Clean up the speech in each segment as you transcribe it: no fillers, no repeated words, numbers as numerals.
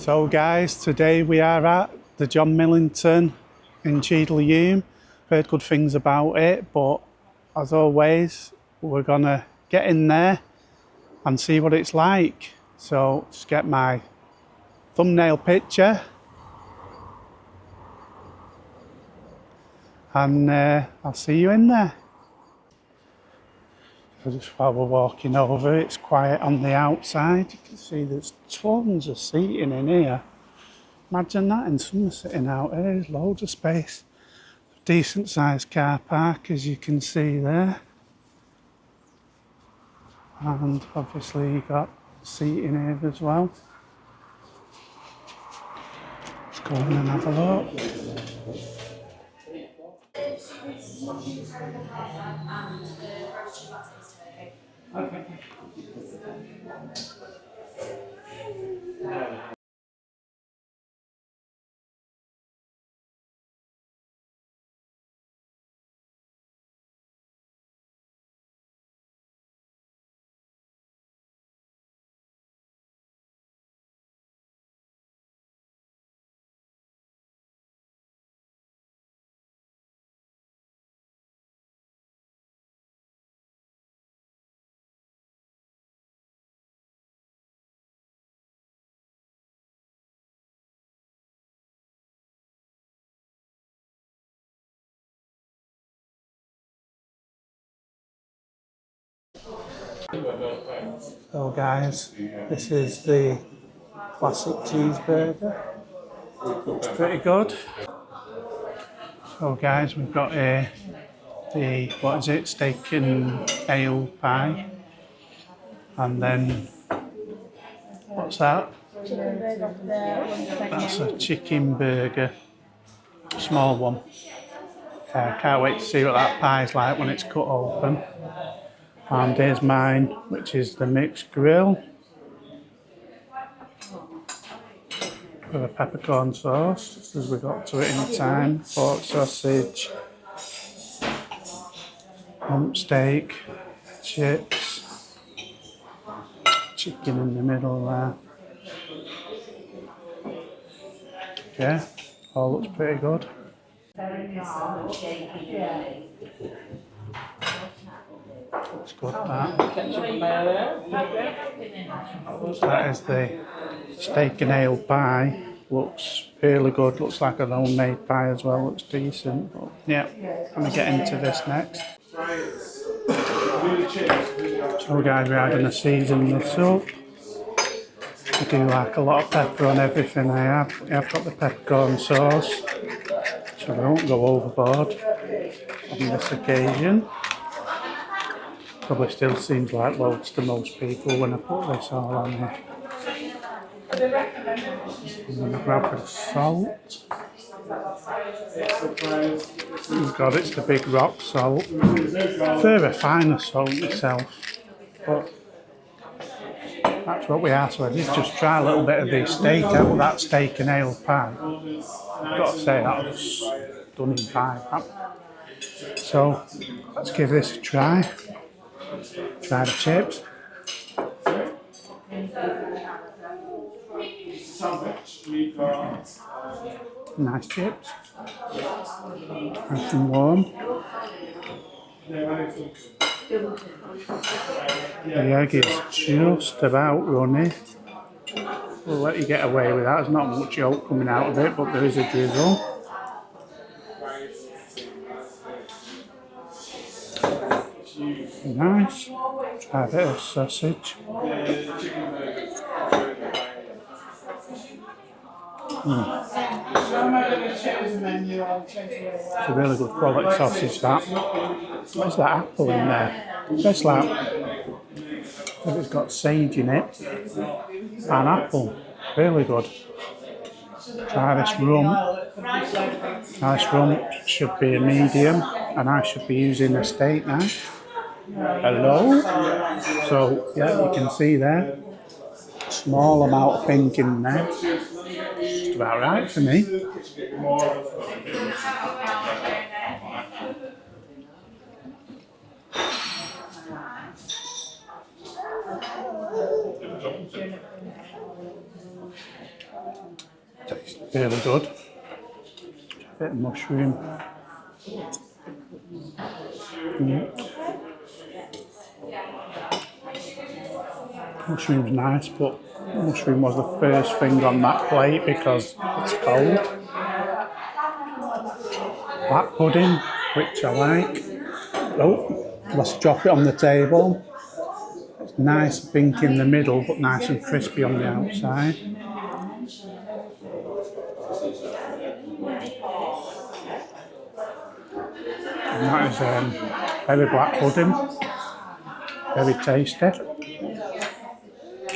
So guys, today we are at the John Millington in Cheadle Hulme. Heard good things about it, but as always, we're gonna get in there and see what it's like. So just get my thumbnail picture and I'll see you in there. So just while we're walking over, it's quiet on the outside. You can see there's tons of seating in here. Imagine that in summer, sitting out here. There's loads of space. Decent sized car park, as you can see there. And obviously you've got seating here as well. Let's go in and have a look. So guys, this is the classic cheeseburger. Looks pretty good. So guys, we've got here the, what is it, steak and ale pie. And then, what's that? That's a chicken burger, small one. Can't wait to see what that pie's like when it's cut open. And here's mine, which is the mixed grill with a peppercorn sauce, just as we got to it in time. Pork sausage, rump steak, chips, chicken in the middle there. Yeah, all looks pretty good. Looks good, that. That is the steak and ale pie. Looks really good. Looks like an homemade pie as well. Looks decent. But yeah, I'm gonna get into this next. So guys, we're having to season this up. I do like a lot of pepper on everything I have. I've got the peppercorn sauce, so I don't go overboard on this occasion. Probably still seems like loads to most people when I put this all on here. I'm going to grab a salt. Oh God, it's the big rock salt. I prefer a finer salt myself, but that's what we are. So I did just try a little bit of the steak out of that steak and ale pie. I've got to say, that was done in pie. So let's give this a try. Try the chips. Nice chips. Nice and warm. The egg is just about runny. We'll let you get away with that. There's not much yolk coming out of it, but there is a drizzle. Nice. Try a bit of sausage. It's a really good quality sausage, that. Where's that apple in there? Tastes like it's got sage in it. And apple. Really good. Try this rump. This rump should be a medium, and I should be using a steak knife. Hello. So yeah, you can see there. Small amount of pink in there. Just about right for me. Tastes really good. A bit of mushroom. Mushroom's nice, but mushroom was the first thing on that plate because it's cold. Black pudding, which I like. Oh, let's drop it on the table. It's nice pink in the middle, but nice and crispy on the outside. And that is very black pudding, very tasty.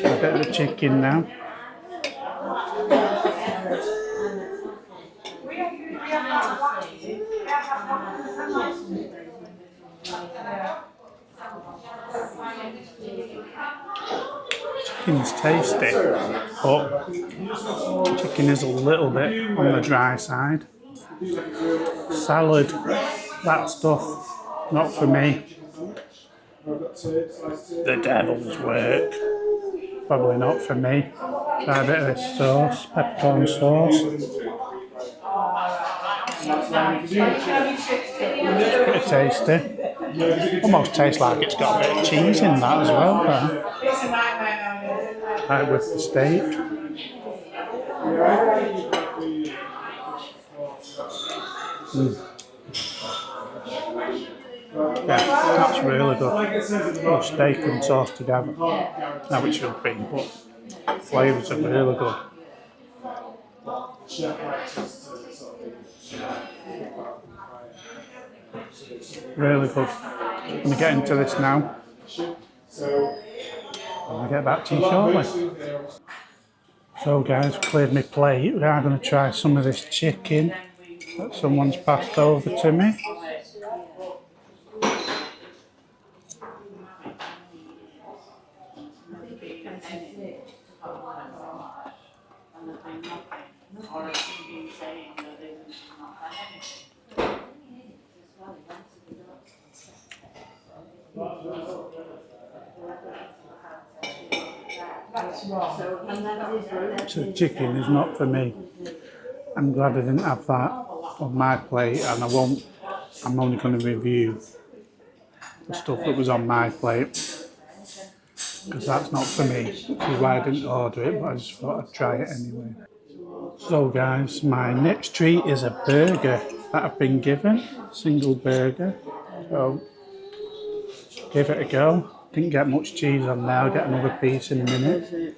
A bit of the chicken now. Chicken's tasty, but chicken is a little bit on the dry side. Salad, that stuff, not for me. The devil's work, probably not for me. Try a bit of this sauce, peppercorn sauce. Pretty tasty. Almost tastes like it's got a bit of cheese in that as well. Right with the steak. Yeah, that's really good. Well, steak and sauce together. Now it should be, but flavours are really good. Really good. I'm going to get into this now. I'll get back to you shortly. So guys, I've cleared my plate. We are going to try some of this chicken that someone's passed over to me. So the chicken is not for me. I'm glad I didn't have that on my plate, and I'm only going to review the stuff that was on my plate, because that's not for me, which is why I didn't order it, but I just thought I'd try it anyway. So guys, my next treat is a burger that I've been given, single burger, so give it a go. Didn't get much cheese on there, I'll get another piece in a minute.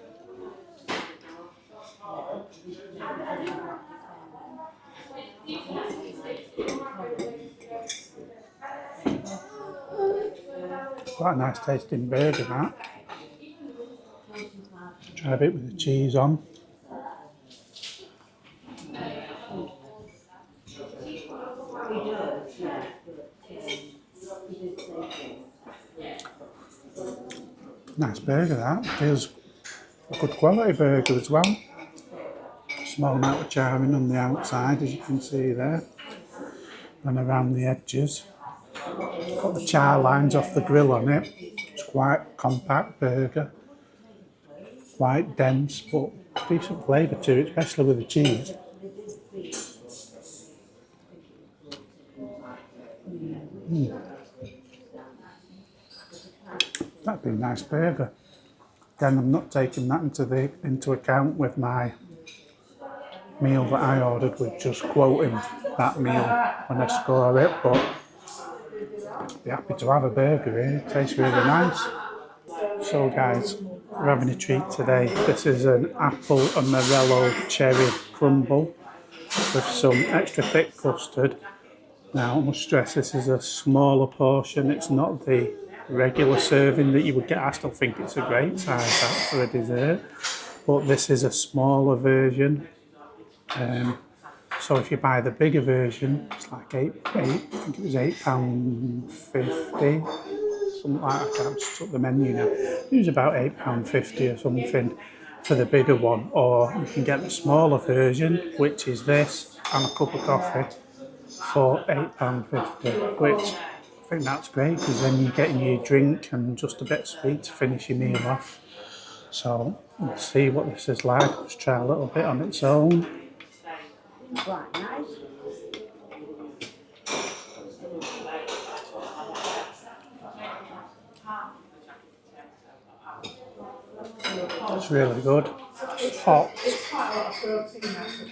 Quite a nice tasting burger, that. Try a bit with the cheese on. Nice burger, that. Feels a good quality burger as well. Small amount of charring on the outside, as you can see there, and around the edges. Got the char lines off the grill on it. It's quite a compact burger, quite dense, but decent flavour to it, especially with the cheese. That'd be a nice burger. Again, I'm not taking that into account with my meal that I ordered, with just quoting that meal when I score it, but I'd be happy to have a burger here. It tastes really nice. So guys, we're having a treat today. This is an apple and morello cherry crumble with some extra thick custard. Now I must stress, this is a smaller portion, it's not the regular serving that you would get. I still think it's a great size that for a dessert, but this is a smaller version. So if you buy the bigger version, it's like I think it was £8.50, something like that. I can't just took the menu now. It was about £8.50 or something for the bigger one, or you can get the smaller version, which is this and a cup of coffee for £8.50, which I think that's great, because then you're getting your drink and just a bit of sweet to finish your meal off. So let's see what this is like. Let's try a little bit on its own. It's really good. It's hot.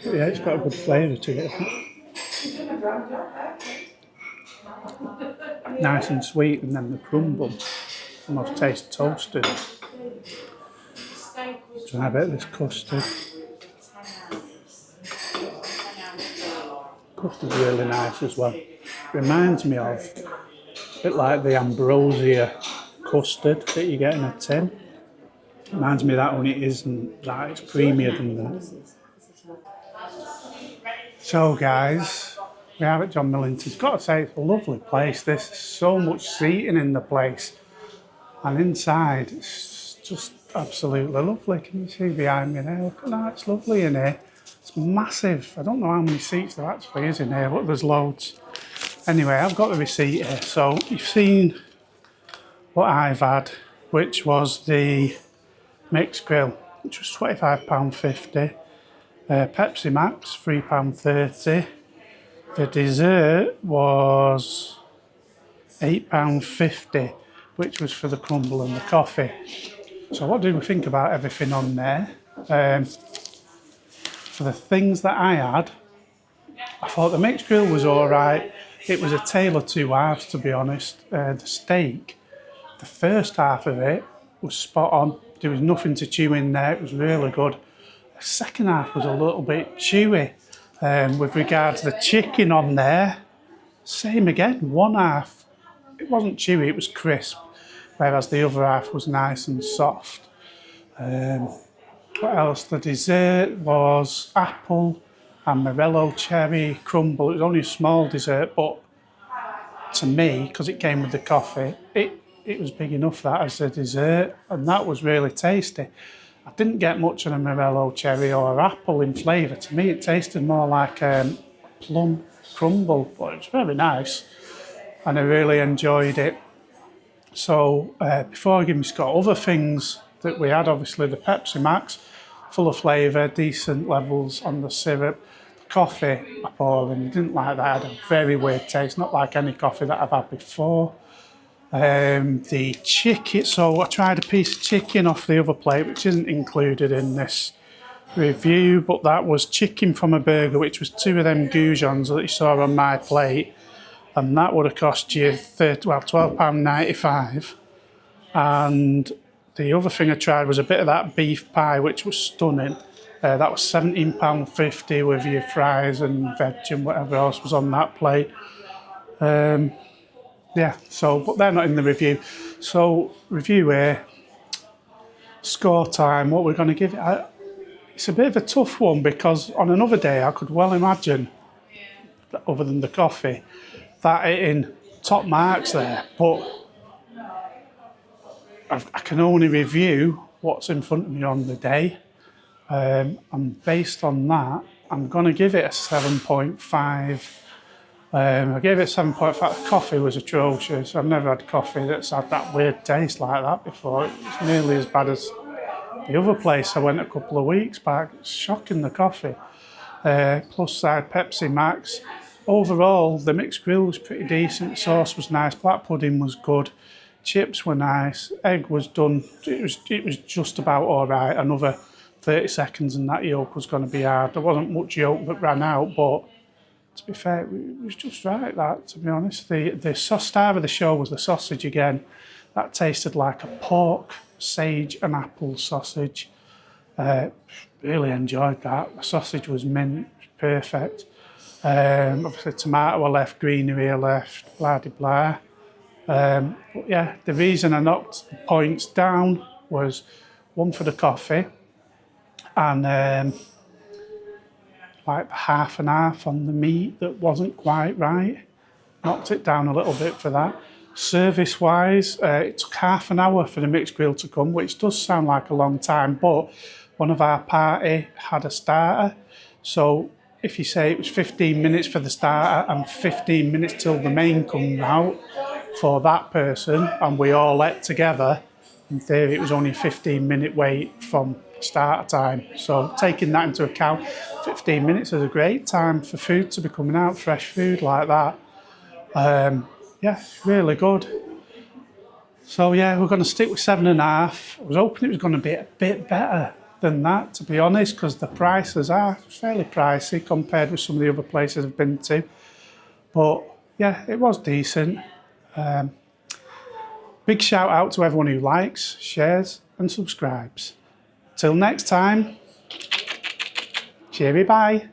Yeah, it's got a good flavour to it. Nice and sweet, and then the crumble almost tastes toasted. So I bet this custard. Custard's really nice as well. Reminds me of a bit like the ambrosia custard that you get in a tin. Reminds me of that, only it isn't that, it's creamier than that. So guys, we are at John Millington's. Got to say, it's a lovely place. There's so much seating in the place, and inside it's just absolutely lovely. Can you see behind me there? Look at that, it's lovely in here. It's massive. I don't know how many seats there actually is in here, but there's loads. Anyway, I've got the receipt here. So you've seen what I've had, which was the mixed grill, which was £25.50. Pepsi Max, £3.30. The dessert was £8.50, which was for the crumble and the coffee. So what do we think about everything on there? For the things that I had, I thought the mixed grill was all right. It was a tale of two halves, to be honest. The steak, the first half of it was spot on. There was nothing to chew in there. It was really good. The second half was a little bit chewy. With regard to the chicken on there, same again. One half, it wasn't chewy, it was crisp, whereas the other half was nice and soft. What else? The dessert was apple and morello cherry crumble. It was only a small dessert, but to me, because it came with the coffee, it was big enough that as a dessert, and that was really tasty. I didn't get much of a morello cherry or apple in flavour. To me, it tasted more like plum crumble, but it was very nice, and I really enjoyed it. So before I give my score, other things that we had, obviously the Pepsi Max, full of flavour, decent levels on the syrup. Coffee, appalling. I didn't like that. It had a very weird taste, not like any coffee that I've had before. The chicken, so I tried a piece of chicken off the other plate, which isn't included in this review, but that was chicken from a burger, which was two of them goujons that you saw on my plate, and that would have cost you £12.95. And the other thing I tried was a bit of that beef pie, which was stunning. That was £17.50 with your fries and veg and whatever else was on that plate. Yeah, so, but they're not in the review. So, review here, score time, what we're going to give it. It's a bit of a tough one because on another day I could well imagine, other than the coffee, that hitting top marks there. But I can only review what's in front of me on the day. And based on that, I'm going to give it a 7.5. I gave it 7.5. The coffee was atrocious. I've never had coffee that's had that weird taste like that before. It's nearly as bad as the other place I went a couple of weeks back. It's shocking, the coffee. Plus side Pepsi Max. Overall, the mixed grill was pretty decent. The sauce was nice. Black pudding was good. Chips were nice. Egg was done. It was just about all right. Another 30 seconds and that yolk was going to be hard. There wasn't much yolk that ran out, but to be fair, it was just right, that, to be honest. The star of the show was the sausage again. That tasted like a pork, sage and apple sausage. Really enjoyed that. The sausage was mint, perfect. Obviously tomato I left, greenery I left, blah de blah. But yeah, the reason I knocked the points down was one for the coffee, and like half and half on the meat that wasn't quite right. Knocked it down a little bit for that. Service-wise, it took half an hour for the mixed grill to come, which does sound like a long time, but one of our party had a starter. So if you say it was 15 minutes for the starter and 15 minutes till the main comes out for that person, and we all ate together, in theory it was only a 15-minute wait from start time. So taking that into account, 15 minutes is a great time for food to be coming out, fresh food like that. Yeah, really good. So yeah, we're going to stick with 7.5. I was hoping it was going to be a bit better than that, to be honest, because the prices are fairly pricey compared with some of the other places I've been to. But yeah, it was decent. Big shout out to everyone who likes, shares and subscribes. Till next time, cheery bye.